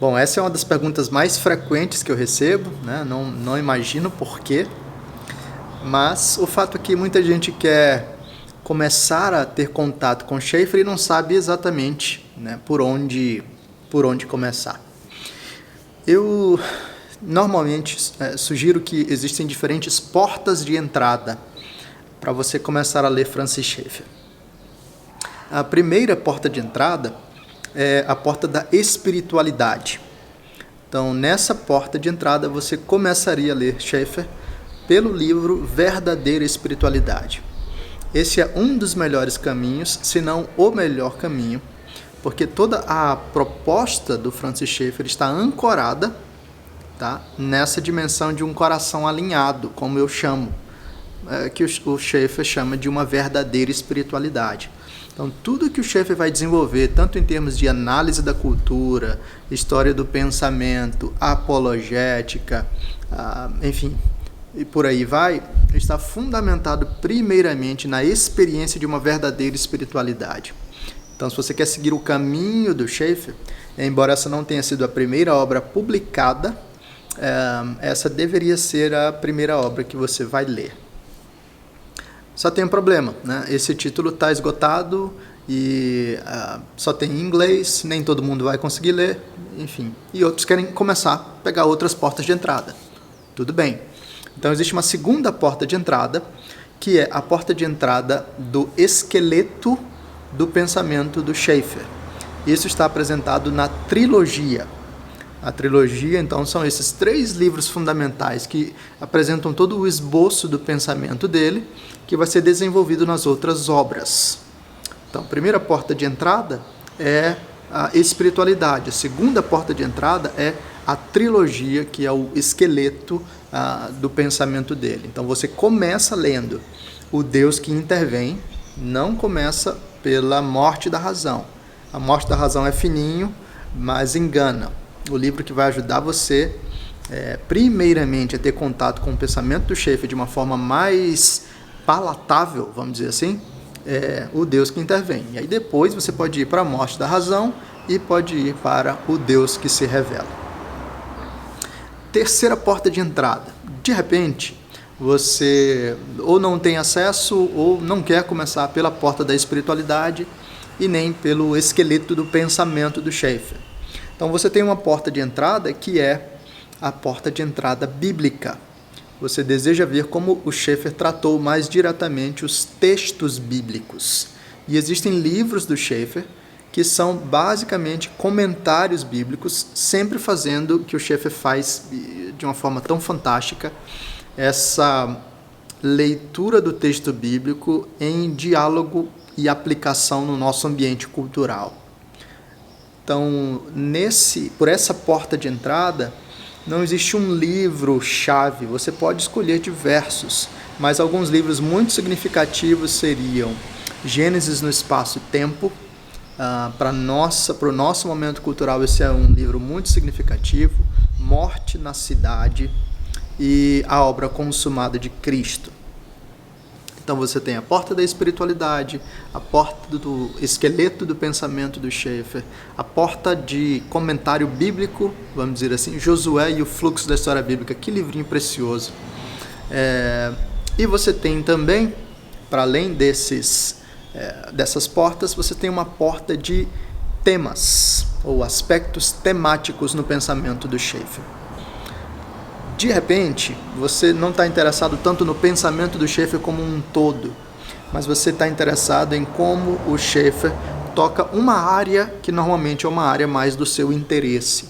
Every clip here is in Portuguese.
Bom, essa é uma das perguntas mais frequentes que eu recebo, né? Não imagino por quê, mas o fato é que muita gente quer começar a ter contato com Schaeffer e não sabe exatamente, né, por onde começar. Eu normalmente sugiro que existem diferentes portas de entrada para você começar a ler Francis Schaeffer. A primeira porta de entrada é a porta da espiritualidade. Então, nessa porta de entrada, você começaria a ler Schaeffer pelo livro Verdadeira Espiritualidade. Esse é um dos melhores caminhos, se não o melhor caminho, porque toda a proposta do Francis Schaeffer está ancorada, tá, nessa dimensão de um coração alinhado, como eu chamo, que o Schaeffer chama de uma verdadeira espiritualidade. Então, tudo que o Schaeffer vai desenvolver, tanto em termos de análise da cultura, história do pensamento, apologética, enfim, e por aí vai, está fundamentado primeiramente na experiência de uma verdadeira espiritualidade. Então, se você quer seguir o caminho do Schaeffer, embora essa não tenha sido a primeira obra publicada, essa deveria ser a primeira obra que você vai ler. Só tem um problema, né? Esse título está esgotado e só tem em inglês, nem todo mundo vai conseguir ler, enfim. E outros querem começar a pegar outras portas de entrada. Tudo bem. Então existe uma segunda porta de entrada, que é a porta de entrada do esqueleto do pensamento do Schaeffer. Isso está apresentado na trilogia. A trilogia, então, são esses 3 livros fundamentais que apresentam todo o esboço do pensamento dele, que vai ser desenvolvido nas outras obras. Então, a primeira porta de entrada é a espiritualidade. A segunda porta de entrada é a trilogia, que é o esqueleto do pensamento dele. Então, você começa lendo O Deus que Intervém, não começa pela morte da razão. A morte da razão é fininho, mas engana. O livro que vai ajudar você, primeiramente, a ter contato com o pensamento do Schaeffer de uma forma mais palatável, vamos dizer assim, é O Deus que Intervém. E aí depois você pode ir para a morte da razão e pode ir para O Deus que se Revela. Terceira porta de entrada. De repente, você ou não tem acesso ou não quer começar pela porta da espiritualidade e nem pelo esqueleto do pensamento do Schaeffer. Então você tem uma porta de entrada que é a porta de entrada bíblica. Você deseja ver como o Schaeffer tratou mais diretamente os textos bíblicos. E existem livros do Schaeffer que são basicamente comentários bíblicos, sempre fazendo o que o Schaeffer faz de uma forma tão fantástica, essa leitura do texto bíblico em diálogo e aplicação no nosso ambiente cultural. Então, por essa porta de entrada, não existe um livro-chave, você pode escolher diversos, mas alguns livros muito significativos seriam Gênesis no Espaço-Tempo. Para o nosso momento cultural, esse é um livro muito significativo. Morte na Cidade e A Obra Consumada de Cristo. Então você tem a porta da espiritualidade, a porta do esqueleto do pensamento do Schaeffer, a porta de comentário bíblico, vamos dizer assim, Josué e o Fluxo da História Bíblica, que livrinho precioso. E você tem também, para além dessas portas, você tem uma porta de temas, ou aspectos temáticos no pensamento do Schaeffer. De repente, você não está interessado tanto no pensamento do Schaeffer como um todo, mas você está interessado em como o Schaeffer toca uma área que normalmente é uma área mais do seu interesse.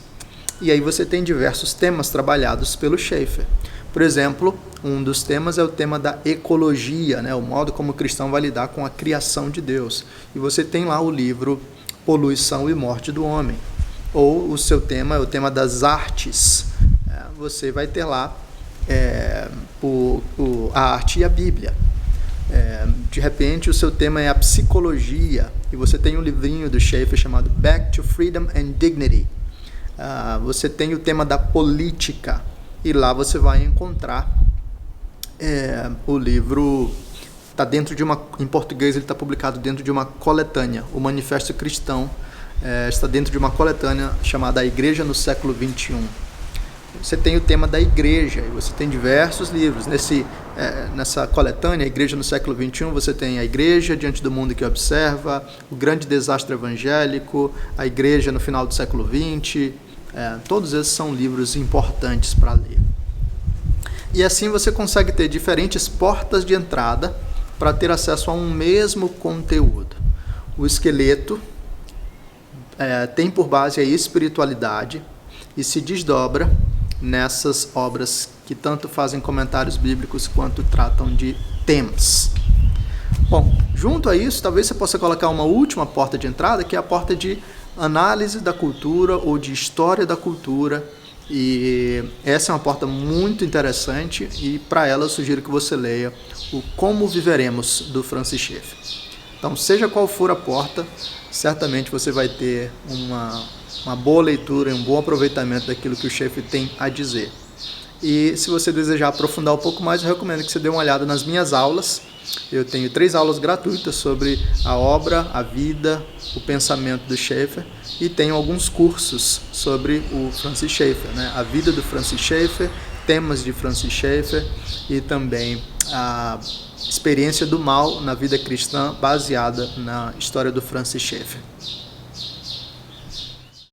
E aí você tem diversos temas trabalhados pelo Schaeffer. Por exemplo, um dos temas é o tema da ecologia, né? O modo como o cristão vai lidar com a criação de Deus. E você tem lá o livro Poluição e Morte do Homem. Ou o seu tema é o tema das artes. Você vai ter lá a arte e a Bíblia. De repente, o seu tema é a psicologia, e você tem um livrinho do Schaeffer chamado Back to Freedom and Dignity. Você tem o tema da política, e lá você vai encontrar o livro, em português ele está publicado dentro de uma coletânea, o Manifesto Cristão, está dentro de uma coletânea chamada A Igreja no Século XXI. Você tem o tema da igreja, e você tem diversos livros. Nessa coletânea, A Igreja no Século XXI, você tem A Igreja diante do mundo que observa, O Grande Desastre Evangélico, A Igreja no Final do Século XX. Todos esses são livros importantes para ler. E assim você consegue ter diferentes portas de entrada para ter acesso a um mesmo conteúdo. O esqueleto tem por base a espiritualidade e se desdobra nessas obras que tanto fazem comentários bíblicos quanto tratam de temas. Bom, junto a isso, talvez você possa colocar uma última porta de entrada, que é a porta de análise da cultura ou de história da cultura, e essa é uma porta muito interessante, e para ela eu sugiro que você leia o Como Viveremos, do Francis Schaeffer. Então, seja qual for a porta, certamente você vai ter uma boa leitura e um bom aproveitamento daquilo que o Schaeffer tem a dizer. E se você desejar aprofundar um pouco mais, eu recomendo que você dê uma olhada nas minhas aulas. Eu tenho 3 aulas gratuitas sobre a obra, a vida, o pensamento do Schaeffer, e tenho alguns cursos sobre o Francis Schaeffer, a vida do Francis Schaeffer, temas de Francis Schaeffer e também a experiência do mal na vida cristã baseada na história do Francis Schaeffer.